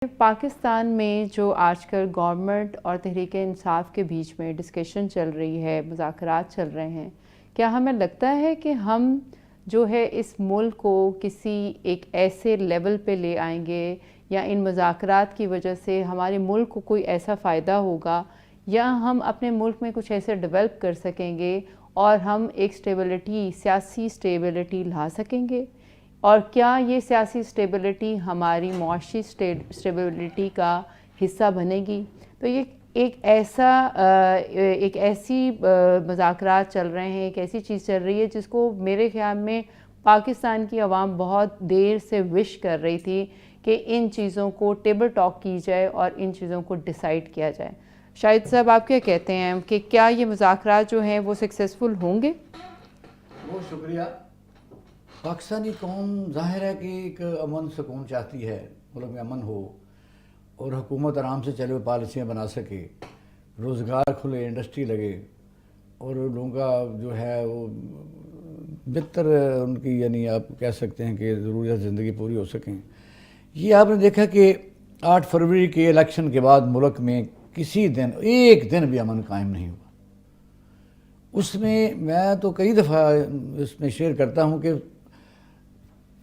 پاکستان میں جو آج کل گورنمنٹ اور تحریک انصاف کے بیچ میں ڈسکشن چل رہی ہے، مذاکرات چل رہے ہیں، کیا ہمیں لگتا ہے کہ ہم جو ہے اس ملک کو کسی ایک ایسے لیول پہ لے آئیں گے یا ان مذاکرات کی وجہ سے ہمارے ملک کو کوئی ایسا فائدہ ہوگا یا ہم اپنے ملک میں کچھ ایسے ڈیولپ کر سکیں گے اور ہم ایک سیاسی سٹیبلٹی لا سکیں گے؟ اور کیا یہ سیاسی سٹیبلٹی ہماری معاشی سٹیبلٹی کا حصہ بنے گی؟ تو یہ ایک ایسی مذاکرات چل رہے ہیں، ایک ایسی چیز چل رہی ہے جس کو میرے خیال میں پاکستان کی عوام بہت دیر سے وش کر رہی تھی کہ ان چیزوں کو ٹیبل ٹاک کی جائے اور ان چیزوں کو ڈیسائیڈ کیا جائے۔ شاہد صاحب، آپ کیا کہتے ہیں کہ کیا یہ مذاکرات جو ہیں وہ سکسیسفل ہوں گے؟ بہت شکریہ۔ پاکستانی قوم ظاہر ہے کہ ایک امن سکون چاہتی ہے، ملک میں امن ہو اور حکومت آرام سے چلے، پالیسیاں بنا سکے، روزگار کھلے، انڈسٹری لگے اور لوگوں کا جو ہے وہ بہتر ان کی یعنی آپ کہہ سکتے ہیں کہ ضروریات زندگی پوری ہو سکیں۔ یہ آپ نے دیکھا کہ 8 فروری کے الیکشن کے بعد ملک میں کسی دن ایک دن بھی امن قائم نہیں ہوا۔ اس میں تو کئی دفعہ اس میں شیئر کرتا ہوں کہ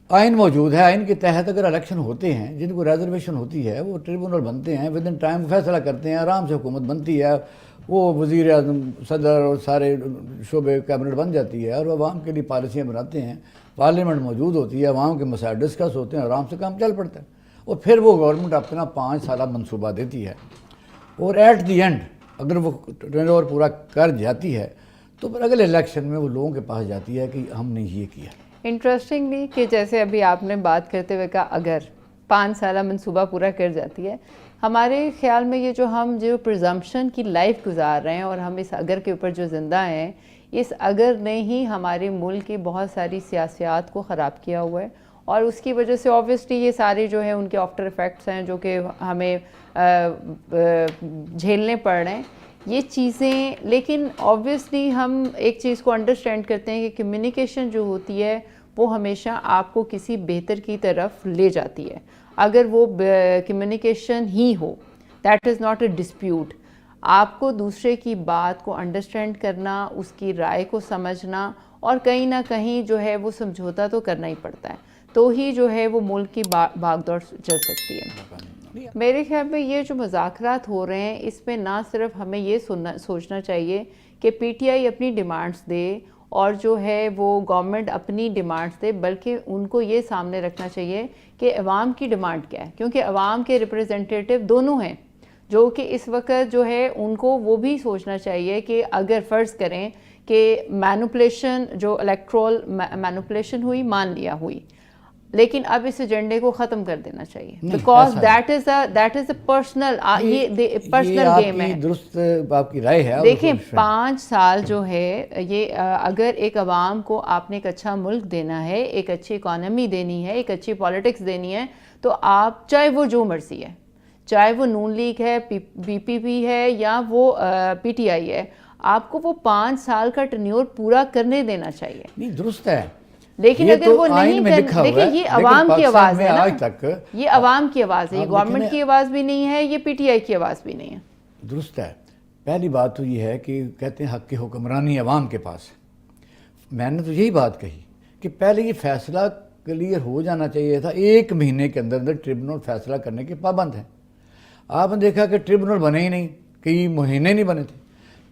آئین موجود ہے، آئین کے تحت اگر الیکشن ہوتے ہیں، جن کو ریزرویشن ہوتی ہے، وہ ٹریبونل بنتے ہیں، ود ان ٹائم فیصلہ کرتے ہیں، آرام سے حکومت بنتی ہے، وہ وزیر اعظم، صدر اور سارے شعبے کیبنٹ بن جاتی ہے اور عوام کے لیے پالیسیاں بناتے ہیں، پارلیمنٹ موجود ہوتی ہے، عوام کے مسائل ڈسکس ہوتے ہیں، آرام سے کام چل پڑتا ہے اور پھر وہ گورنمنٹ اپنا 5 سالہ منصوبہ دیتی ہے اور ایٹ دی اینڈ اگر وہ ٹرن اوور پورا کر جاتی ہے تو پھر اگلے الیکشن میں وہ لوگوں کے پاس جاتی ہے کہ ہم نے یہ کیا۔ انٹرسٹنگلی کہ جیسے ابھی آپ نے بات کرتے ہوئے کہا اگر 5 سالہ منصوبہ پورا کر جاتی ہے، ہمارے خیال میں یہ ہم پرزمپشن کی لائف گزار رہے ہیں اور ہم اس اگر کے اوپر جو زندہ ہیں، اس اگر نے ہی ہمارے ملک کی بہت ساری سیاسیات کو خراب کیا ہوا ہے اور اس کی وجہ سے آبویسلی یہ سارے جو ہیں ان کے آفٹر ایفیکٹس ہیں جو کہ ہمیں جھیلنے پڑ رہے ہیں یہ چیزیں۔ لیکن آبویسلی ہم ایک چیز کو انڈرسٹینڈ کرتے ہیں کہ کمیونیکیشن جو ہوتی ہے وہ ہمیشہ آپ کو کسی بہتر کی طرف لے جاتی ہے، اگر وہ communication he who, that is not a dispute. آپ کو دوسرے کی بات کو انڈرسٹینڈ کرنا، اس کی رائے کو سمجھنا اور کہیں نہ کہیں جو ہے وہ سمجھوتا تو کرنا ہی پڑتا ہے، تو ہی جو ہے وہ ملک کی بھاگ دوڑ چل سکتی ہے۔ میرے خیال میں یہ جو مذاکرات ہو رہے ہیں اس میں نہ صرف ہمیں یہ سوچنا چاہیے کہ پی ٹی آئی اپنی ڈیمانڈز دے اور جو ہے وہ گورنمنٹ اپنی ڈیمانڈز دے، بلکہ ان کو یہ سامنے رکھنا چاہیے کہ عوام کی ڈیمانڈ کیا ہے، کیونکہ عوام کے ریپریزنٹیٹیو دونوں ہیں جو کہ اس وقت جو ہے ان کو وہ بھی سوچنا چاہیے کہ اگر فرض کریں کہ مینوپولیشن جو الیکٹرول مینوپولیشن ہوئی، مان لیا ہوئی، لیکن اب اس ایجنڈے کو ختم کر دینا چاہیے، because that is a personal game ہے۔ درست آپ کی رائے ہے۔ دیکھیں 5 سال جو ہے یہ اگر ایک عوام کو آپ نے ایک اچھا ملک دینا ہے، ایک اچھی اکانومی دینی ہے، ایک اچھی پالیٹکس دینی ہے، تو آپ چاہے وہ جو مرضی ہے، چاہے وہ نون لیگ ہے، بی پی پی ہے یا وہ پی ٹی آئی ہے، آپ کو وہ 5 سال کا ٹینیور پورا کرنے دینا چاہیے۔ نہیں، درست ہے، لیکن اگر وہ نہیں دیکھیں یہ عوام کی آواز ہے نا، یہ عوام کی آواز ہے، یہ گورنمنٹ کی آواز بھی نہیں ہے، یہ پی ٹی آئی کی آواز بھی نہیں ہے۔ درست ہے۔ پہلی بات تو یہ ہے کہ کہتے ہیں حق کی حکمرانی عوام کے پاس ہے۔ میں نے تو یہی بات کہی کہ پہلے یہ فیصلہ کلیئر ہو جانا چاہیے تھا، 1 مہینے کے اندر ٹریبونل فیصلہ کرنے کے پابند ہیں۔ آپ نے دیکھا کہ ٹریبونل بنے ہی نہیں، کئی مہینے نہیں بنے تھے۔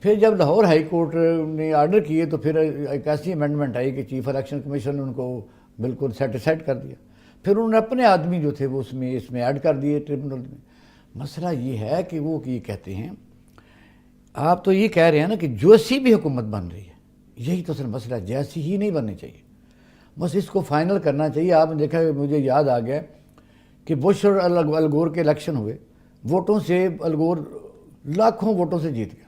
پھر جب لاہور ہائی کورٹ نے آرڈر کیے تو پھر ایک ایسی امینڈمنٹ آئی کہ چیف الیکشن کمیشن نے ان کو بالکل سیٹسفائڈ کر دیا، پھر انہوں نے اپنے آدمی جو تھے وہ اس میں ایڈ کر دیے ٹریبونل میں۔ مسئلہ یہ ہے کہ وہ یہ کہتے ہیں، آپ تو یہ کہہ رہے ہیں نا کہ جیسی بھی حکومت بن رہی ہے، یہی تو اصل مسئلہ، جیسی ہی نہیں بننی چاہیے، بس اس کو فائنل کرنا چاہیے۔ آپ نے دیکھا، مجھے یاد آ گیا کہ بش اور الگور کے الیکشن ہوئے، ووٹوں سے الگور لاکھوں ووٹوں سے جیت گیا،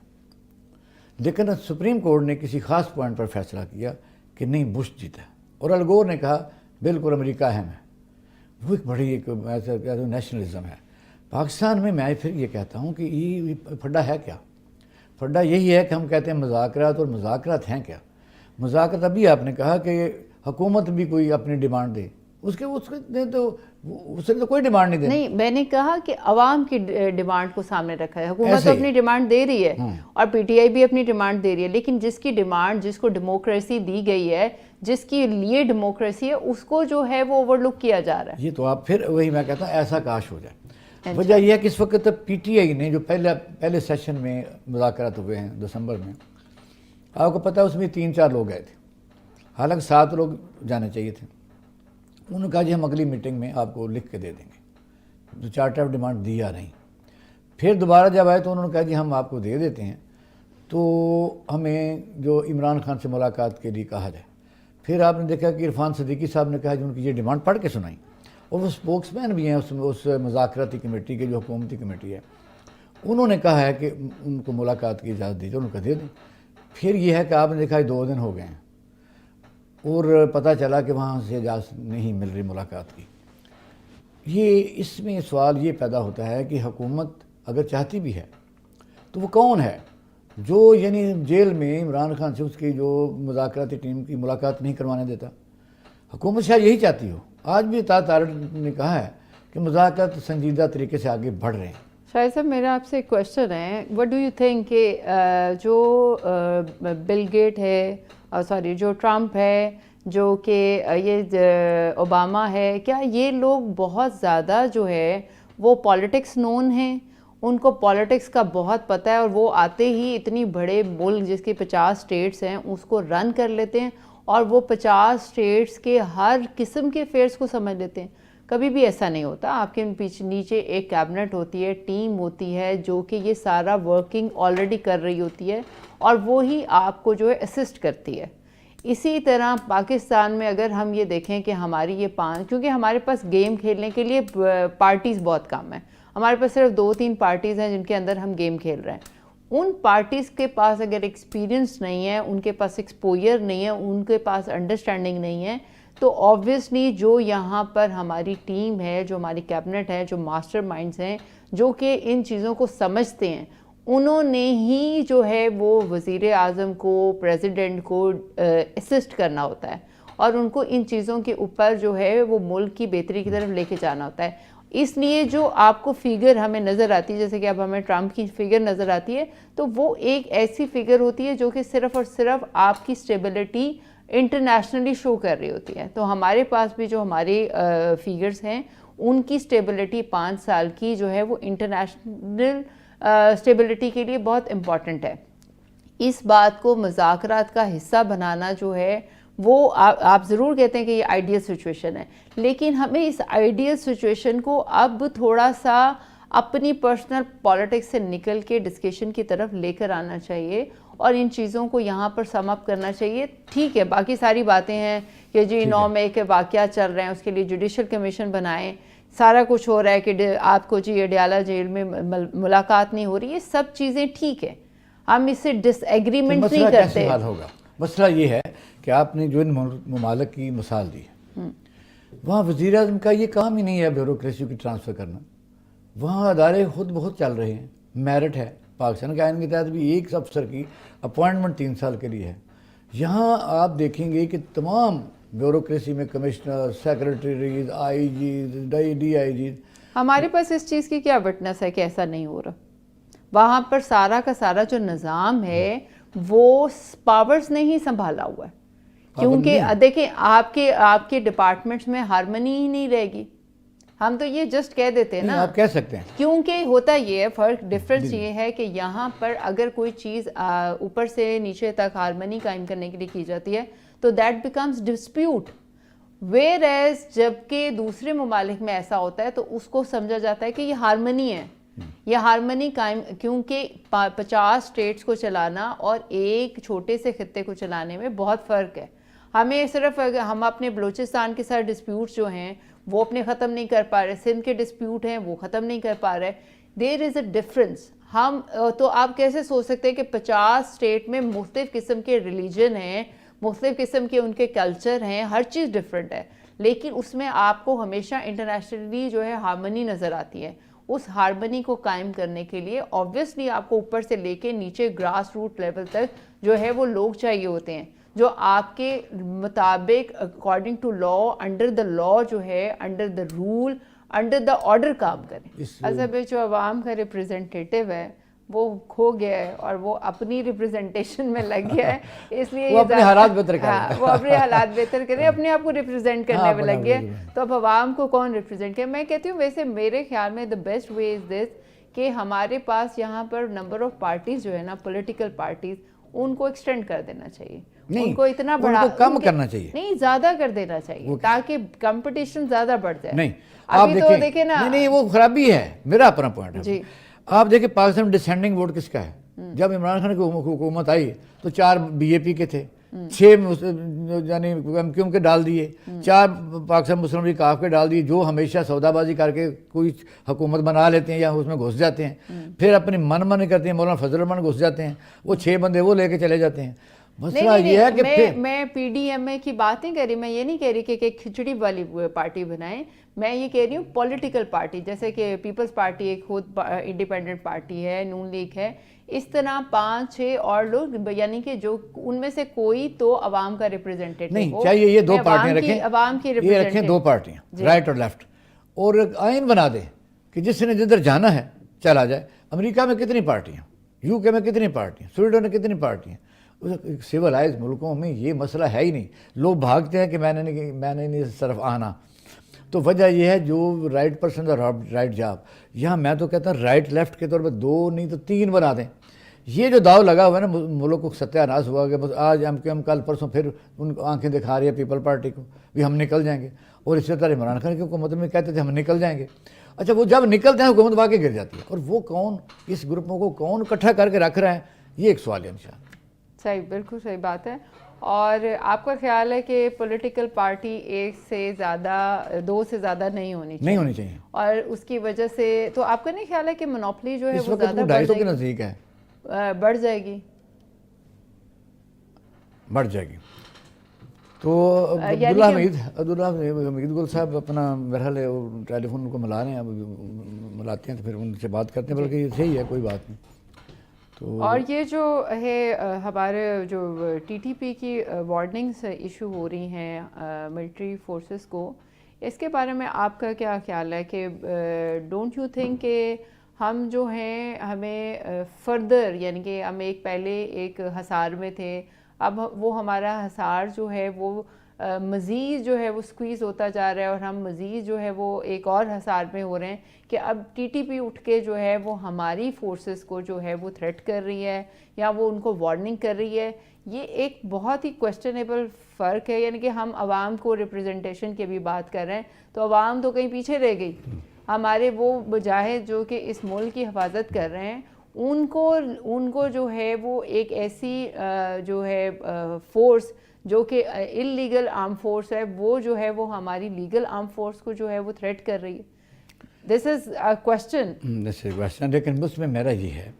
لیکن سپریم کورٹ نے کسی خاص پوائنٹ پر فیصلہ کیا کہ نہیں، بش جیتا ہے اور الگور نے کہا بالکل امریکہ اہم ہے۔ وہ ایک بڑی ایک نیشنلزم ہے پاکستان میں۔ میں پھر یہ کہتا ہوں کہ یہ پھڈا ہے کیا؟ پھڈا یہی ہے کہ ہم کہتے ہیں مذاکرات، اور مذاکرات ہیں کیا؟ مذاکرات ابھی آپ نے کہا کہ حکومت بھی کوئی اپنی ڈیمانڈ دے، اس نے تو کوئی ڈیمانڈ نہیں دینی. نہیں، میں نے کہا کہ عوام کی ڈیمانڈ کو سامنے رکھا ہے. حکومت تو اپنی ڈیمانڈ دے رہی ہے اور پی ٹی آئی بھی اپنی ڈیمانڈ دے رہی ہے، لیکن جس کی ڈیمانڈ، جس کو ڈیموکریسی دی گئی ہے، جس کے لیے ڈیموکریسی ہے، اس کو جو ہے وہ اوور لک کیا جا رہا ہے. یہ تو آپ پھر وہی میں کہتا ہوں ایسا کاش ہو جائے. وجہ یہ ہے کہ اس وقت پی ٹی آئی نے جو پہلے سیشن میں مذاکرات ہوئے ہیں دسمبر میں، آپ کو پتہ ہے اس میں 3-4 لوگ گئے تھے، حالانکہ 7 لوگ جانے چاہیے تھے. انہوں نے کہا جی ہم اگلی میٹنگ میں آپ کو لکھ کے دے دیں گے. جو چارٹر آف ڈیمانڈ دی جا رہی. پھر دوبارہ جب آئے تو انہوں نے کہا جی ہم آپ کو دے دیتے ہیں، تو ہمیں جو عمران خان سے ملاقات کے لیے کہا جائے. پھر آپ نے دیکھا کہ عرفان صدیقی صاحب نے کہا جو ان کی یہ ڈیمانڈ پڑھ کے سنائی، اور وہ اسپوکس مین بھی ہیں اس مذاکراتی کمیٹی کے، جو حکومتی کمیٹی ہے. انہوں نے کہا ہے کہ ان کو ملاقات کی اجازت دیجیے، انہوں نے کہا دے دیں. پھر یہ ہے کہ آپ نے دیکھا 2 دن ہو گئے ہیں اور پتہ چلا کہ وہاں سے اجازت نہیں مل رہی ملاقات کی. اس میں سوال یہ پیدا ہوتا ہے کہ حکومت اگر چاہتی بھی ہے تو وہ کون ہے جو یعنی جیل میں عمران خان سے اس کی جو مذاکراتی ٹیم کی ملاقات نہیں کروانے دیتا؟ حکومت شاید یہی چاہتی ہو. آج بھی طارق نے کہا ہے کہ مذاکرات سنجیدہ طریقے سے آگے بڑھ رہے ہیں. شاہد صاحب، میرا آپ سے ایک کویشچن ہے. وٹ ڈو یو تھنک کہ جو بل گیٹ ہے، جو ٹرمپ ہے، جو کہ یہ اوباما ہے، کیا یہ لوگ بہت زیادہ جو ہے وہ پالیٹکس نون ہیں؟ ان کو پالیٹکس کا بہت پتہ ہے اور وہ آتے ہی اتنی بڑے ملک جس کے 50 اسٹیٹس ہیں اس کو رن کر لیتے ہیں، اور وہ 50 اسٹیٹس کے ہر قسم کے افیئرس کو سمجھ لیتے ہیں. کبھی بھی ایسا نہیں ہوتا. آپ کے نیچے ایک کیبنٹ ہوتی ہے، ٹیم ہوتی ہے جو کہ یہ سارا ورکنگ آلریڈی کر رہی ہوتی ہے، اور وہی آپ کو جو ہے اسسٹ کرتی ہے. اسی طرح پاکستان میں اگر ہم یہ دیکھیں کہ ہماری یہ 5، کیونکہ ہمارے پاس گیم کھیلنے کے لیے پارٹیز بہت کم ہیں، ہمارے پاس صرف 2-3 پارٹیز ہیں جن کے اندر ہم گیم کھیل رہے ہیں. ان پارٹیز کے پاس اگر ایکسپیرینس نہیں ہے، ان کے پاس ایکسپوئر نہیں ہے، ان کے پاس انڈرسٹینڈنگ نہیں ہے، تو آبویسلی جو یہاں پر ہماری ٹیم ہے، جو ہماری کیبنٹ ہے، جو ماسٹر مائنڈز ہیں جو کہ ان چیزوں کو سمجھتے ہیں، انہوں نے ہی جو ہے وہ وزیر اعظم کو، پریزیڈنٹ کو اسسٹ کرنا ہوتا ہے، اور ان کو ان چیزوں کے اوپر جو ہے وہ ملک کی بہتری کی طرف لے کے جانا ہوتا ہے. اس لیے جو آپ کو فگر ہمیں نظر آتی ہے، جیسے کہ اب ہمیں ٹرمپ کی فگر نظر آتی ہے، تو وہ ایک ایسی فگر ہوتی ہے جو کہ صرف اور صرف آپ کی اسٹیبلٹی انٹرنیشنلی شو کر رہی ہوتی ہے. تو ہمارے پاس بھی جو ہمارے فگرز ہیں، ان کی اسٹیبلٹی 5 سال کی جو ہے وہ انٹرنیشنل اسٹیبلٹی کے لیے بہت امپورٹنٹ ہے. اس بات کو مذاکرات کا حصہ بنانا جو ہے وہ آپ ضرور کہتے ہیں کہ یہ آئیڈیل سچویشن ہے، لیکن ہمیں اس آئیڈیل سچویشن کو اب تھوڑا سا اپنی پرسنل پالیٹکس سے نکل کے ڈسکشن کی طرف لے کر آنا چاہیے، اور ان چیزوں کو یہاں پر سم اپ کرنا چاہیے. ٹھیک ہے، باقی ساری باتیں ہیں کہ جی 9 مئی کے واقعات چل رہے ہیں، اس کے لیے جوڈیشل کمیشن بنائیں، سارا کچھ ہو رہا ہے کہ آپ کو جی اڈیالہ جیل میں ملاقات نہیں ہو رہی، یہ سب چیزیں ٹھیک ہے، ہم اس سے ڈس ایگریمنٹ نہیں کرتے. کیسے حل ہوگا؟ مسئلہ یہ ہے کہ آپ نے جو ان ممالک کی مثال دی ہے، وہاں وزیر اعظم کا یہ کام ہی نہیں ہے بیوروکریسی کی ٹرانسفر کرنا. وہاں ادارے خود بہت چل رہے ہیں، میرٹ ہے. پاکستان کے آئین کے تحت بھی ایک افسر کی اپوائنٹمنٹ 3 سال کے لیے ہے. یہاں آپ دیکھیں گے کہ تمام بیوروکریسی میں commissioner, secretaries, I Gs, D I Gs. ہمارے پاس اس چیز کی کیا وٹنس ہے کہ ایسا نہیں ہو رہا؟ وہاں پر سارا کا سارا جو نظام ہے وہ پاورز نے ہی سنبھالا ہوا ہے، کیونکہ دیکھیں آپ کے ڈپارٹمنٹس میں ہارمنی ہی نہیں رہے گی. ہم تو یہ جسٹ کہہ دیتے ہیں نا، آپ کہہ سکتے ہیں، کیونکہ ہوتا یہ ہے، فرق ڈفرینس یہ ہے کہ یہاں پر اگر کوئی چیز اوپر سے نیچے تک ہارمنی قائم کرنے کے لیے کی جاتی ہے تو that becomes dispute. Where as جب کہ دوسرے ممالک میں ایسا ہوتا ہے تو اس کو سمجھا جاتا ہے کہ یہ ہارمنی ہے، یہ ہارمنی قائم، کیونکہ 50 اسٹیٹس کو چلانا اور ایک چھوٹے سے خطے کو چلانے میں بہت فرق ہے. ہمیں صرف ہم اپنے بلوچستان کے ساتھ ڈسپیوٹس جو ہیں وہ اپنے ختم نہیں کر پا رہے، سندھ کے ڈسپیوٹ ہیں وہ ختم نہیں کر پا رہے. دیر از اے ڈفرینس. ہم تو آپ کیسے سوچ سکتے ہیں کہ 50 اسٹیٹ میں مختلف قسم کے ریلیجن ہیں، مختلف قسم کے ان کے کلچر ہیں، ہر چیز ڈفرینٹ ہے، لیکن اس میں آپ کو ہمیشہ انٹرنیشنلی جو ہے ہارمنی نظر آتی ہے. اس ہارمنی کو قائم کرنے کے لیے آبویسلی آپ کو اوپر سے لے کے نیچے گراس روٹ لیول تک جو ہے وہ لوگ چاہیے ہوتے ہیں جو آپ کے مطابق according to law, under the law جو ہے، under the rule, under the order کام کریں. اصل میں جو عوام کا ریپرزنٹیٹیو ہے وہ کھو گیا ہے اور وہ اپنی ریپرزنٹیشن میں لگ گیا ہے، اس لیے وہ اپنے حالات بہتر کرے، وہ اپنے حالات بہتر کرے، اپنے آپ کو ریپرزینٹ کرنے میں لگ گیا. تو اب عوام کو کون ریپرزینٹ کرے؟ میں کہتی ہوں ویسے میرے خیال میں دا بیسٹ وے از دس کہ ہمارے پاس یہاں پر نمبر آف پارٹیز جو ہے نا، پولیٹیکل پارٹیز، ان کو ایکسٹینڈ کر دینا چاہیے، ان کو اتنا بڑا کم کرنا چاہیے، نہیں زیادہ کر دینا چاہیے تاکہ کمپٹیشن زیادہ بڑھ جائے. نہیں ابھی تو دیکھیں نا، نہیں وہ خرابی ہے، میرا اپنا پوائنٹ ہے. جی آپ دیکھیں پاکستان میں ڈسینڈنگ ووٹ کس کا ہے؟ جب عمران خان کی حکومت آئی تو 4 بی جے پی کے تھے، 6 یعنی ایم کیو ایم کے ڈال دیے، 4 پاکستان مسلم لیگ کاف کے ڈال دیے، جو ہمیشہ سودا بازی کر کے کوئی حکومت بنا لیتے ہیں یا اس میں گھس جاتے ہیں، پھر اپنی من کرتے ہیں، مولانا فضل الرحمان گھس جاتے ہیں، وہ 6 بندے وہ لے کے چلے جاتے ہیں. مسئلہ یہ ہے کہ میں پی ڈی ایم اے کی بات نہیں کر رہی، میں یہ نہیں کہہ رہی کہ کھچڑی والی پارٹی بنائیں، میں یہ کہہ رہی ہوں پولیٹیکل پارٹی، جیسے کہ پیپلز پارٹی ایک خود انڈیپینڈنٹ پارٹی ہے، نون لیگ ہے، اس طرح 5-6 اور لوگ، یعنی کہ جو ان میں سے کوئی تو عوام کا ریپرزینٹیٹو نہیں چاہیے. یہ 2 پارٹیاں رکھیں، عوام کی یہ رکھیں 2 پارٹیاں، رائٹ اور لیفٹ، اور آئین بنا دیں کہ جس نے جدھر جانا ہے چلا جائے. امریکہ میں کتنی پارٹیاں، یو کے میں کتنی پارٹیاں، سویڈن میں کتنی پارٹیاں. سویلائز ملکوں میں یہ مسئلہ ہے ہی نہیں. لوگ بھاگتے ہیں کہ میں نے نہیں اس طرف آنا. تو وجہ یہ ہے جو رائٹ پرسن اور رائٹ جاب. یہاں میں تو کہتا ہوں رائٹ لیفٹ کے طور پہ 2 نہیں تو 3 بنا دیں. یہ جو داؤ لگا ہوا ہے نا ملک کو ستیہ ناش ہوا کہ بس آج ایم کیو ایم کل پرسوں پھر ان کو آنکھیں دکھا رہی ہے پیپل پارٹی کو بھی ہم نکل جائیں گے. اور اسی طرح عمران خان کی حکومت میں کہتے تھے ہم نکل جائیں گے. اچھا وہ جب نکلتے ہیں حکومت واقعی گر جاتی ہے. اور وہ کون اس گروپوں کو کون اکٹھا کر کے رکھ رہا ہے، یہ ایک سوال ہے نشان. صحیح، بالکل صحیح بات ہے. اور آپ کا خیال ہے کہ پولیٹیکل پارٹی 1 سے زیادہ 2 سے زیادہ نہیں ہونی چاہیے اور اس کی وجہ سے تو آپ کا نہیں خیال ہے کہ منوپلی جو ہے وہ زیادہ اس وقت 250 کے نزدیک ہے، بڑھ جائے گی؟ تو عبداللہ حمید گل صاحب اپنا بہرحال ٹیلی فون کو ملا رہے ہیں، ملاتے ہیں تو پھر ان سے بات کرتے ہیں، بلکہ یہ صحیح ہے، کوئی بات نہیں. اور یہ جو ہے ہمارے جو ٹی ٹی پی کی وارننگس ایشو ہو رہی ہیں ملٹری فورسز کو، اس کے بارے میں آپ کا کیا خیال ہے کہ ڈونٹ یو تھنک کہ ہم جو ہیں ہمیں فردر، یعنی کہ ہم پہلے ایک حصار میں تھے، اب وہ ہمارا حصار جو ہے وہ مزید جو ہے وہ سکویز ہوتا جا رہا ہے اور ہم مزید جو ہے وہ ایک اور حصار میں ہو رہے ہیں کہ اب ٹی ٹی پی اٹھ کے جو ہے وہ ہماری فورسز کو جو ہے وہ تھریٹ کر رہی ہے یا وہ ان کو وارننگ کر رہی ہے. یہ ایک بہت ہی کویسچنیبل فرق ہے. یعنی کہ ہم عوام کو ریپرزنٹیشن کی بھی بات کر رہے ہیں تو عوام تو کہیں پیچھے رہ گئی. ہمارے وہ مجاہد جو کہ اس ملک کی حفاظت کر رہے ہیں ان کو جو ہے وہ ایک ایسی جو ہے فورس جو کہ انلیگل آرم فورس ہے، وہ جو ہے وہ ہماری لیگل آرم فورس کو جو ہے وہ تھریٹ کر رہی ہے. دس از اے کویسچن. لیکن اس میں میرا یہ ہے،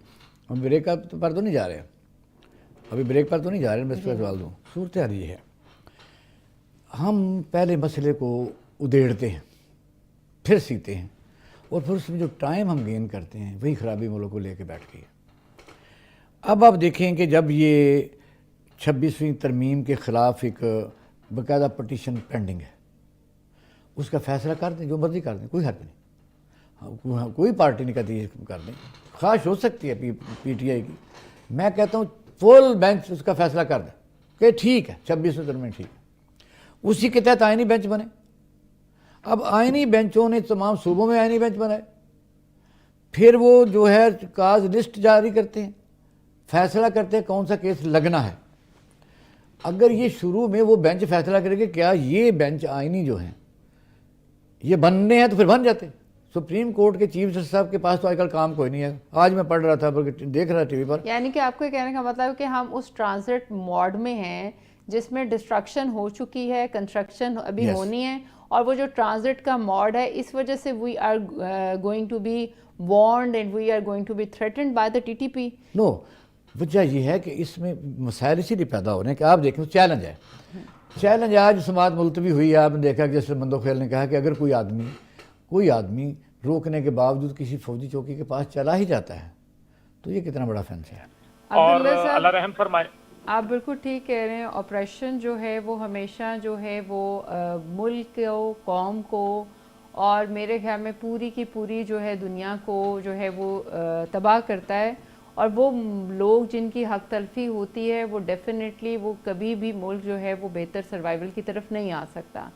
ہم بریک پر تو نہیں جا رہے، میں اس پر سوال دوں. صورتحال یہ ہے، ہم پہلے مسئلے کو ادھیڑتے ہیں، پھر سیتے ہیں، اور پھر اس میں جو ٹائم ہم گین کرتے ہیں وہی خرابی ملک کو لے کے بیٹھ گئی. اب آپ دیکھیں کہ جب یہ 26ویں ترمیم کے خلاف ایک باقاعدہ پٹیشن پینڈنگ ہے، اس کا فیصلہ کر دیں، جو مرضی کر دیں، کوئی حق نہیں، کوئی پارٹی نہیں کہتی کر دیں. خواہش ہو سکتی ہے پی ٹی آئی کی، میں کہتا ہوں فل بینچ اس کا فیصلہ کر دیں کہ ٹھیک ہے 26ویں ترمیم ٹھیک ہے، اسی کے تحت آئینی بینچ بنے. اب آئینی بینچوں نے تمام صوبوں میں آئینی بینچ بنائے، پھر وہ جو ہے کاز لسٹ جاری کرتے ہیں، فیصلہ کرتے ہیں کون سا کیس لگنا ہے. اگر یہ شروع میں وہ بینچ فیصلہ کرے کہ کیا یہ بینچ آئینی جو ہیں یہ بننے ہیں تو پھر بن جاتے. سپریم کورٹ کے چیف جسٹس صاحب کے پاس تو آج کل کام کوئی نہیں ہے. آج میں پڑھ رہا تھا بلکہ دیکھ رہا ٹی وی پر، یعنی کہ آپ کو کہنے کا مطلب ہے کہ ہم اس ٹرانزٹ موڈ میں ہیں جس میں ڈسٹرکشن ہو چکی ہے، کنسٹرکشن ابھی ہونی ہے، اور وہ جو ٹرانزٹ کا موڈ ہے اس وجہ سے we are going to be warned and we are going to be threatened by the T T P. No, وجہ یہ ہے کہ اس میں مسائل اسی لیے پیدا ہو رہے ہیں کہ آپ دیکھیں چیلنج ہے. آج سماعت ملتوی ہوئی ہے، آپ نے دیکھا کہ جیسے مندوخیل نے کہا کہ اگر کوئی آدمی روکنے کے باوجود کسی فوجی چوکی کے پاس چلا ہی جاتا ہے تو یہ کتنا بڑا فینس ہے. اور اللہ رحم فرمائے. آپ بالکل ٹھیک کہہ رہے ہیں. آپریشن جو ہے وہ ہمیشہ جو ہے وہ ملک کو، قوم کو اور میرے خیال میں پوری کی پوری جو ہے دنیا کو جو ہے وہ تباہ کرتا ہے. اور وہ لوگ جن کی حق تلفی ہوتی ہے وہ ڈیفینیٹلی وہ کبھی بھی ملک جو ہے وہ بہتر سروائیول کی طرف نہیں آ سکتا.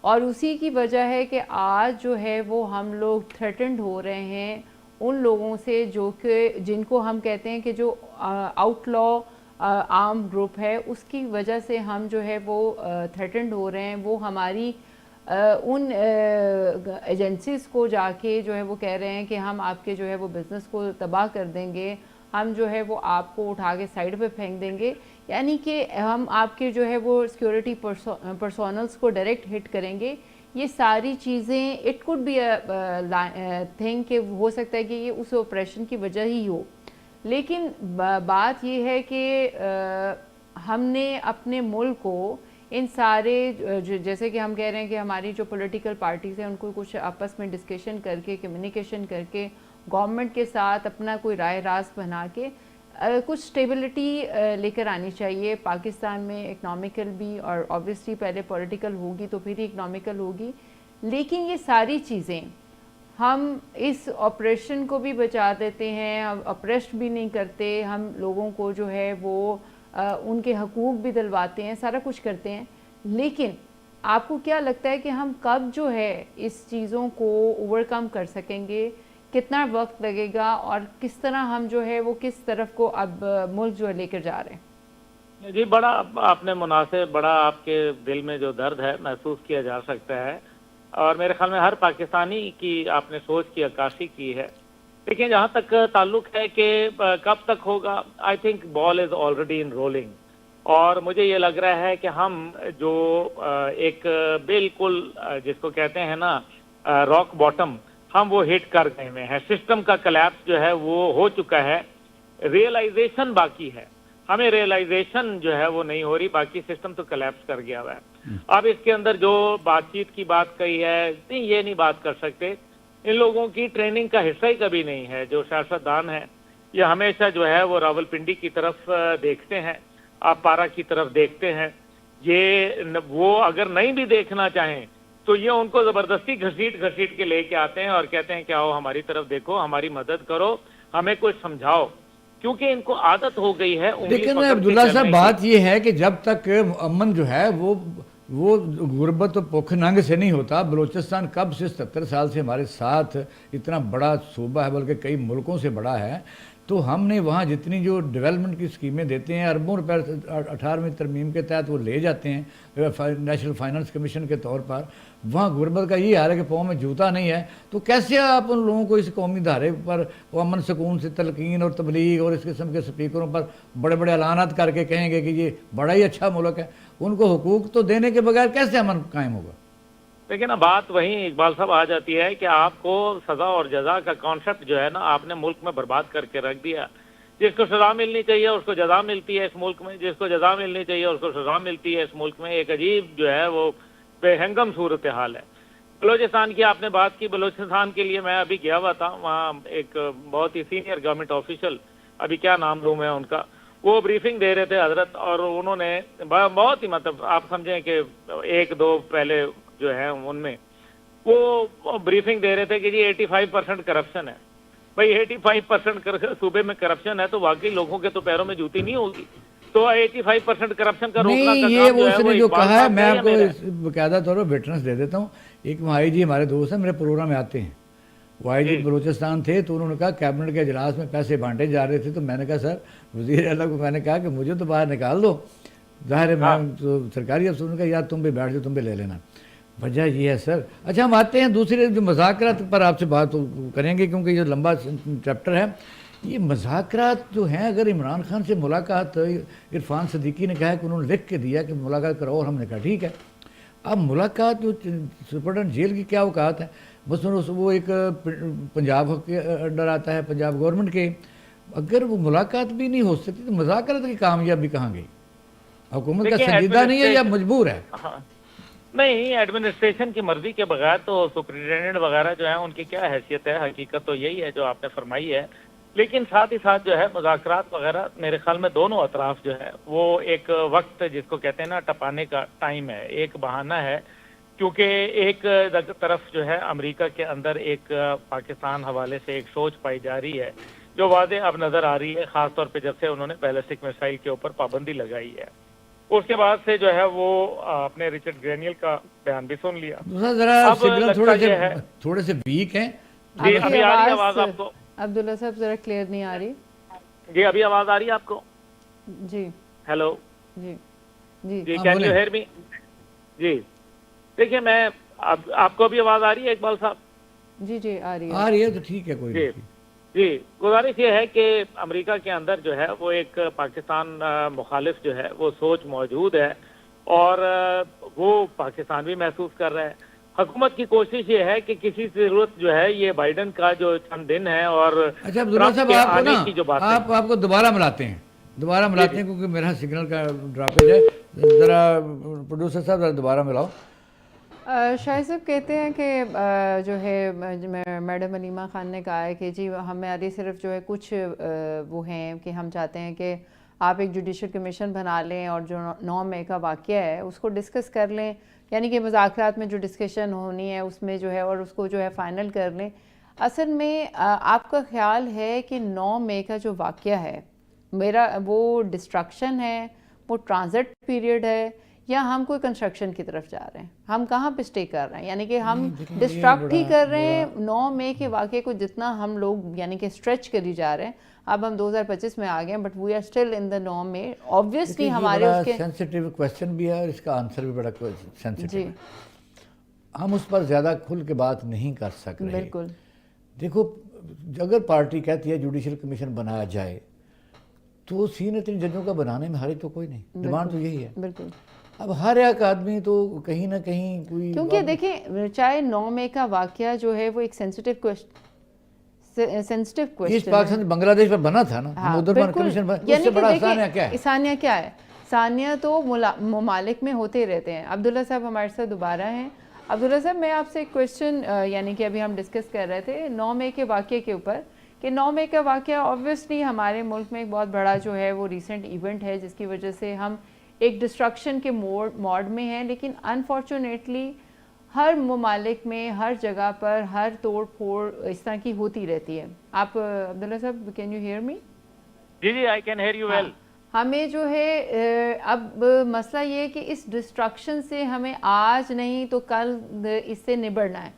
اور اسی کی وجہ ہے کہ آج جو ہے وہ ہم لوگ تھریٹنڈ ہو رہے ہیں ان لوگوں سے جو کہ جن کو ہم کہتے ہیں کہ جو آؤٹ لا عام گروپ ہے، اس کی وجہ سے ہم جو ہے وہ تھریٹنڈ ہو رہے ہیں. وہ ہماری ان ایجنسیز کو جا کے جو ہے وہ کہہ رہے ہیں کہ ہم آپ کے جو ہے وہ بزنس کو تباہ کر دیں گے، ہم جو ہے وہ آپ کو اٹھا کے سائڈ پہ پھینک دیں گے، یعنی کہ ہم آپ کے جو ہے وہ سیکیورٹی پرسونلز کو ڈائریکٹ ہٹ کریں گے. یہ ساری چیزیں اٹ کوڈ بی تھنگ کہ ہو سکتا ہے کہ یہ اس آپریشن کی وجہ ہی ہو. لیکن بات یہ ہے کہ ہم نے اپنے ملک کو ان سارے جیسے کہ ہم کہہ رہے ہیں کہ ہماری جو پولیٹیکل پارٹیز ہیں ان کو کچھ آپس میں ڈسکشن کر کے، کمیونیکیشن کر کے، گورنمنٹ کے ساتھ اپنا کوئی رائے راست بنا کے کچھ اسٹیبلٹی لے کر آنی چاہیے پاکستان میں، اکنامکل بھی، اور آبویسلی پہلے پولیٹیکل ہوگی تو پھر ہی اکنامکل ہوگی. لیکن یہ ساری چیزیں ہم اس آپریشن کو بھی بچا دیتے ہیں، اپریسٹ بھی نہیں کرتے، ہم لوگوں کو جو ہے وہ ان کے حقوق بھی دلواتے ہیں، سارا کچھ کرتے ہیں. لیکن آپ کو کیا لگتا ہے کہ ہم کب جو ہے اس چیزوں کو اوور کم کر سکیں گے؟ کتنا وقت لگے گا اور کس طرح ہم جو ہے وہ کس طرف کو اب ملک جو ہے لے کر جا رہے ہیں؟ جی بڑا آپ نے مناسب، بڑا آپ کے دل میں جو درد ہے محسوس کیا جا سکتا ہے، اور میرے خیال میں ہر پاکستانی کی آپ نے سوچ کی عکاسی کی ہے. لیکن جہاں تک تعلق ہے کہ کب تک ہوگا، I think ball is already in rolling. اور مجھے یہ لگ رہا ہے کہ ہم جو ایک بالکل جس کو کہتے ہیں نا راک باٹم، ہم وہ ہٹ کر گئے ہوئے ہیں. سسٹم کا کلیپس جو ہے وہ ہو چکا ہے، ریئلائزیشن باقی ہے. ہمیں ریئلائزیشن جو ہے وہ نہیں ہو رہی، باقی سسٹم تو کلیپس کر گیا ہوا ہے. اب اس کے اندر جو بات چیت کی بات کہی ہے، نہیں یہ نہیں بات کر سکتے. ان لوگوں کی ٹریننگ کا حصہ ہی کبھی نہیں ہے. جو سیاستدان ہیں یہ ہمیشہ جو ہے وہ راولپنڈی کی طرف دیکھتے ہیں، آپ پارا کی طرف دیکھتے ہیں. یہ وہ اگر نہیں بھی دیکھنا چاہیں تو یہ ان کو زبردستی گھسیٹ کے لے کے آتے ہیں اور کہتے ہیں کہ آؤ ہماری طرف دیکھو، ہماری مدد کرو، ہمیں کچھ سمجھاؤ، کیونکہ ان کو عادت ہو گئی ہے. لیکن عبداللہ صاحب بات یہ ہے کہ جب تک امن جو ہے وہ غربت و پوکھ ننگ سے نہیں ہوتا. بلوچستان کب سے 70 سال سے ہمارے ساتھ اتنا بڑا صوبہ ہے، بلکہ کئی ملکوں سے بڑا ہے، تو ہم نے وہاں جتنی جو ڈیولپمنٹ کی سکیمیں دیتے ہیں، اربوں روپے 18ویں ترمیم کے تحت وہ لے جاتے ہیں نیشنل فائنانس کمیشن کے طور پر. وہاں غربت کا یہ حال ہے کہ پاؤں میں جوتا نہیں ہے. تو کیسے آپ ان لوگوں کو اس قومی دھارے پر امن سکون سے تلقین اور تبلیغ اور اس قسم کے سپیکروں پر بڑے بڑے اعلانات کر کے کہیں گے کہ یہ بڑا ہی اچھا ملک ہے؟ ان کو حقوق تو دینے کے بغیر کیسے امن قائم ہوگا؟ لیکن اب بات وہیں اقبال صاحب آ جاتی ہے کہ آپ کو سزا اور جزا کا کانسیپٹ جو ہے نا آپ نے ملک میں برباد کر کے رکھ دیا. جس کو سزا ملنی چاہیے اس کو جزا ملتی ہے اس ملک میں، جس کو جزا ملنی چاہیے اس کو سزا ملتی ہے اس ملک میں. ایک عجیب جو ہے وہ بے ہنگم صورتحال ہے. بلوچستان کی آپ نے بات کی، بلوچستان کے لیے میں ابھی گیا ہوا تھا. وہاں ایک بہت ہی سینئر گورنمنٹ آفیشل، ابھی کیا نام لوں میں ان کا، وہ بریفنگ دے رہے تھے حضرت، اور انہوں نے بہت ہی مطلب آپ سمجھیں کہ ایک دو پہلے جو ہے ان میں وہ بریفنگ دے رہے تھے کہ جی 85% کرپشن ہے. بھائی 85% صوبے میں کرپشن ہے تو واقعی لوگوں کے تو پیروں میں جوتی نہیں ہوگی. تو 85% کرپشن کا روکنا کا یہ کام جو اس ہے نے جو کہا ہے، میں آپ کو میرا باقاعدہ طور پر ویٹرنس دے دیتا ہوں. ایک مہائی جی ہمارے دوست ہیں، میرے پروگرام میں آتے ہیں. وہ آئی جی بلوچستان تھے تو انہوں نے کہا کیبنٹ کے اجلاس میں پیسے بانٹے جا رہے تھے. تو میں نے کہا سر وزیر اعلیٰ کو میں نے کہا کہ مجھے تو باہر نکال دو، ظاہر ہے میں تو سرکاری افسروں نے کہا یار تم بھی بیٹھ جاؤ، تم بھی لے لینا. وجہ یہ ہے سر. اچھا ہم آتے ہیں دوسرے جو مذاکرات پر آپ سے بات کریں گے کیونکہ یہ لمبا چیپٹر ہے. یہ مذاکرات جو ہیں، اگر عمران خان سے ملاقات عرفان صدیقی نے کہا ہے کہ انہوں نے لکھ کے دیا کہ ملاقات کرو، اور ہم نے کہا ٹھیک ہے. اب ملاقات جو سپرڈنٹ جیل کی کیا اوقات ہے؟ بس وہ ایک پنجاب کے انڈر آتا ہے، پنجاب گورنمنٹ کے. اگر وہ ملاقات بھی نہیں ہو سکتی تو مذاکرات کی کامیابی کہاں گئی؟ حکومت کا سنجیدہ نہیں ہے یا مجبور ہے؟ نہیں، ایڈمنسٹریشن کی مرضی کے بغیر تو سپرنٹینڈنٹ وغیرہ جو ہیں ان کی کیا حیثیت ہے؟ حقیقت تو یہی ہے جو آپ نے فرمائی ہے لیکن ساتھ ہی ساتھ جو ہے مذاکرات وغیرہ میرے خیال میں دونوں اطراف جو ہے وہ ایک وقت جس کو کہتے ہیں نا ٹپانے کا ٹائم ہے، ایک بہانہ ہے، کیونکہ ایک طرف جو ہے امریکہ کے اندر ایک پاکستان حوالے سے ایک سوچ پائی جا رہی ہے جو واضح اب نظر آ رہی ہے، خاص طور پہ جب سے انہوں نے بیلسٹک میسائل کے اوپر پابندی لگائی ہے۔ اس کے بعد سے جو ہے وہ اپنے رچرڈ گرینیل کا بیان بھی سن لیا۔ ذرا اب سگنل لگتا یہ ہے تھوڑے سے ویک ہیں۔ جی آپ کی ابھی آ رہی ہے آواز آپ کو؟ عبداللہ صاحب ذرا کلیئر نہیں آ رہی۔ جی ابھی آواز آ رہی ہے آپ کو؟ جی ہیلو جی جی جی، کین یو ہیئر می؟ جی دیکھیے میں آپ کو ابھی آواز آ رہی ہے اقبال صاحب؟ جی جی آ رہی ہے۔ آ رہی ہے تو ٹھیک ہے، کوئی جی نہیں۔ جی، گزارش یہ ہے کہ امریکہ کے اندر جو ہے وہ ایک پاکستان مخالف جو ہے وہ سوچ موجود ہے، اور وہ پاکستان بھی محسوس کر رہا ہے۔ حکومت کی کوشش یہ ہے کہ کسی ضرورت جو ہے یہ بائیڈن کا جو چند دن ہے اور اچھا عبداللہ ٹرمپ صاحب، کے آپ کو آنے نا کی جو باتیں آپ کو دوبارہ ملاتے ہیں کیونکہ میرا سگنل کا ڈراپیج ہے۔ ذرا پروڈیوسر صاحب ذرا دوبارہ ملاؤ۔ شاہد صاحب کہتے ہیں کہ جو ہے میڈم علیمہ خان نے کہا ہے کہ جی ہماری صرف جو ہے کچھ وہ ہیں کہ ہم چاہتے ہیں کہ آپ ایک جوڈیشل کمیشن بنا لیں اور جو 9 مئی کا واقعہ ہے اس کو ڈسکس کر لیں، یعنی کہ مذاکرات میں جو ڈسکشن ہونی ہے اس میں جو ہے اور اس کو جو ہے فائنل کر لیں۔ اصل میں آپ کا خیال ہے کہ 9 مئی کا جو واقعہ ہے میرا وہ ڈسٹرکشن ہے، وہ ٹرانزٹ پیریڈ ہے، یا ہم کوئی کنسٹرکشن کی طرف جا رہے ہیں؟ ہم کہاں پہ اسٹے کر رہے ہیں؟ یعنی کہ ہم ڈسٹرکٹ ہی کر رہے ہیں 9 مئی کے واقعے کو، جتنا ہم لوگ یعنی کہ اسٹریچ کری جا رہے ہیں۔ اب ہم 2025 میں آ گئے ہیں، but we are still in the 9 May. Obviously ہمارے اس کے سینسیٹیو کویسچن بھی ہے اور اس کا آنسر بھی بڑا سینسیٹیو جی ہے، ہم اس پر زیادہ کھل کے بات نہیں کر سک رہے۔ بالکل دیکھو، اگر پارٹی کہتی ہے جوڈیشل کمیشن بنایا جائے تو سینئر 3 ججوں کا بنانے میں حرج تو کوئی نہیں، ڈیمانڈ تو یہی ہے۔ بالکل، اب ہر ایک آدمی تو کہیں نہ کہیں کوئی، کیونکہ دیکھیں چاہے 9 مئی کا واقعہ جو ہے وہ ایک سینسیٹیو کویسچن اس پاکستان بنگلہ دیش پر بنا تھا نا، مدرمان کمیشن اس سے بڑا ثانیہ کیا ہے؟ ثانیہ کیا ہے؟ ثانیہ تو ممالک میں ہوتے رہتے ہیں۔ عبداللہ صاحب ہمارے ساتھ دوبارہ ہیں۔ عبداللہ صاحب میں آپ سے ایک کویسچن یعنی کہ ابھی ہم ڈسکس کر رہے تھے 9 مئی کے واقعے کے اوپر، کہ 9 مئی کا واقعہ آبویسلی ہمارے ملک میں ایک بہت بڑا جو ہے وہ ریسنٹ ایونٹ ہے جس کی وجہ سے ہم ایک ڈسٹرکشن کے موڈ میں ہیں، لیکن انفارچونیٹلی ہر ممالک میں ہر جگہ پر ہر توڑ پھوڑ اس طرح کی ہوتی رہتی ہے۔ آپ عبداللہ صاحب کین یو ہیئر می؟ جی جی I can hear you well. ہمیں جو ہے اب مسئلہ یہ ہے کہ اس ڈسٹرکشن سے ہمیں آج نہیں تو کل اس سے نبڑنا ہے،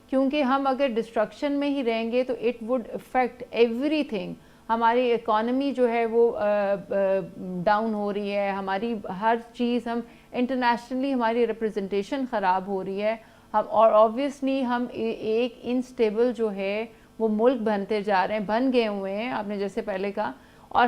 کیونکہ ہم اگر ڈسٹرکشن میں ہی رہیں گے تو it would effect every thing. ہماری اکانومی جو ہے وہ ڈاؤن ہو رہی ہے، ہماری ہر چیز، ہم انٹرنیشنلی ہماری ریپرزنٹیشن خراب ہو رہی ہے، اور آبویسلی ہم ایک انسٹیبل جو ہے وہ ملک بنتے جا رہے ہیں، بن گئے ہوئے ہیں آپ نے جیسے پہلے کہا، اور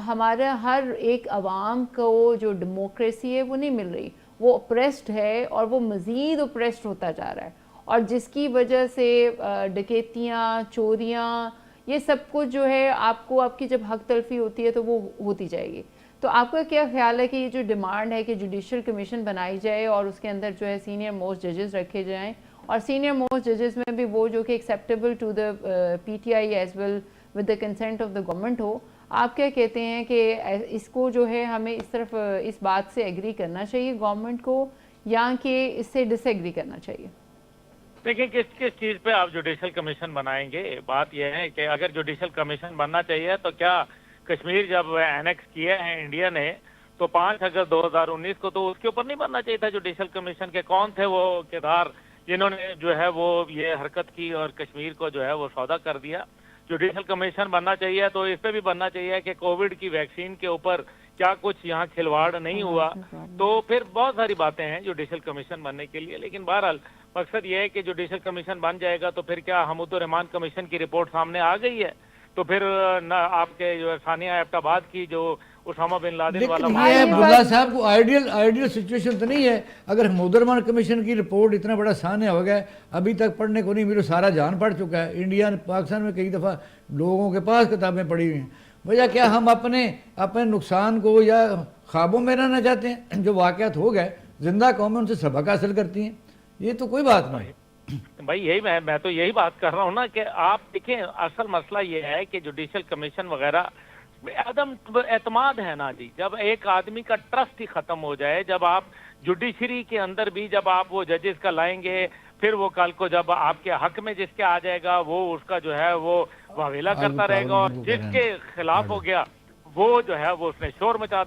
ہمارا ہر ایک عوام کو جو ڈیموکریسی ہے وہ نہیں مل رہی، وہ اپریسڈ ہے اور وہ مزید اپریسڈ ہوتا جا رہا ہے، اور جس کی وجہ سے ڈکیتیاں، چوریاں، یہ سب کچھ جو ہے آپ کو آپ کی جب حق تلفی ہوتی ہے تو وہ ہوتی جائے گی۔ تو آپ کا کیا خیال ہے کہ یہ جو ڈیمانڈ ہے کہ جوڈیشل کمیشن بنائی جائے اور اس کے اندر جو ہے سینئر موسٹ ججز رکھے جائیں، اور سینئر موسٹ ججز میں بھی وہ جو کہ acceptable to the P T I as well with the consent of the government ہو، آپ کیا کہتے ہیں کہ اس کو جو ہے ہمیں اس طرف اس بات سے ایگری کرنا چاہیے گورنمنٹ کو، یا کہ اس سے ڈس ایگری کرنا چاہیے؟ دیکھیں کس چیز پہ آپ جوڈیشل کمیشن بنائیں گے؟ بات یہ ہے کہ اگر جوڈیشل کمیشن بننا چاہیے تو کیا کشمیر جب اینیکس کیا ہے انڈیا نے تو 5 اگست 2019 کو تو اس کے اوپر نہیں بننا چاہیے تھا جوڈیشل کمیشن کے؟ کون تھے وہ کردار جنہوں نے جو ہے وہ یہ حرکت کی اور کشمیر کو جو ہے وہ سودا کر دیا؟ جوڈیشل کمیشن بننا چاہیے تو اس پہ بھی بننا چاہیے کہ کووڈ کی ویکسین کے اوپر کیا کچھ یہاں کھلواڑ نہیں ہوا؟ تو پھر بہت ساری باتیں ہیں جوڈیشل کمیشن بننے کے لیے، لیکن بہرحال مقصد یہ ہے کہ جوڈیشل کمیشن بن جائے گا تو پھر کیا حمود الرحمان کمیشن کی رپورٹ سامنے آ گئی ہے تو پھر نہ آپ کے جو ثانیہ ایبٹ آباد کی جو اسامہ بن لادن والا لیکن یہ عبداللہ صاحب کو آئیڈیل سچویشن تو نہیں ہے؟ اگر حمود الرحمان کمیشن کی رپورٹ اتنا بڑا ثانیہ ہو گیا ہے، ابھی تک پڑھنے کو نہیں ملے، سارا جان پڑھ چکا ہے، انڈیا پاکستان میں کئی دفعہ لوگوں کے پاس کتابیں پڑھی ہوئی ہیں، وجہ کیا ہم اپنے نقصان کو یا خوابوں میں رہنا چاہتے ہیں؟ جو واقعات ہو گئے زندہ قومیں ان سے سبق حاصل کرتی ہیں، یہ تو کوئی بات نہیں۔ بھائی یہی میں تو یہی بات کر رہا ہوں نا کہ آپ دیکھیں اصل مسئلہ یہ ہے کہ جوڈیشل کمیشن وغیرہ عدم اعتماد ہے نا جی. جب ایک آدمی کا ٹرسٹ ہی ختم ہو جائے, جب آپ جوڈیشری کے اندر بھی جب آپ وہ ججز کا لائیں گے, پھر وہ کل کو جب آپ کے حق میں جس کے آ جائے گا وہ اس کا جو ہے وہ واویلا کرتا رہے گا, اور جس کے خلاف ہو گیا وہ جو ہے وہ اس نے شور مچا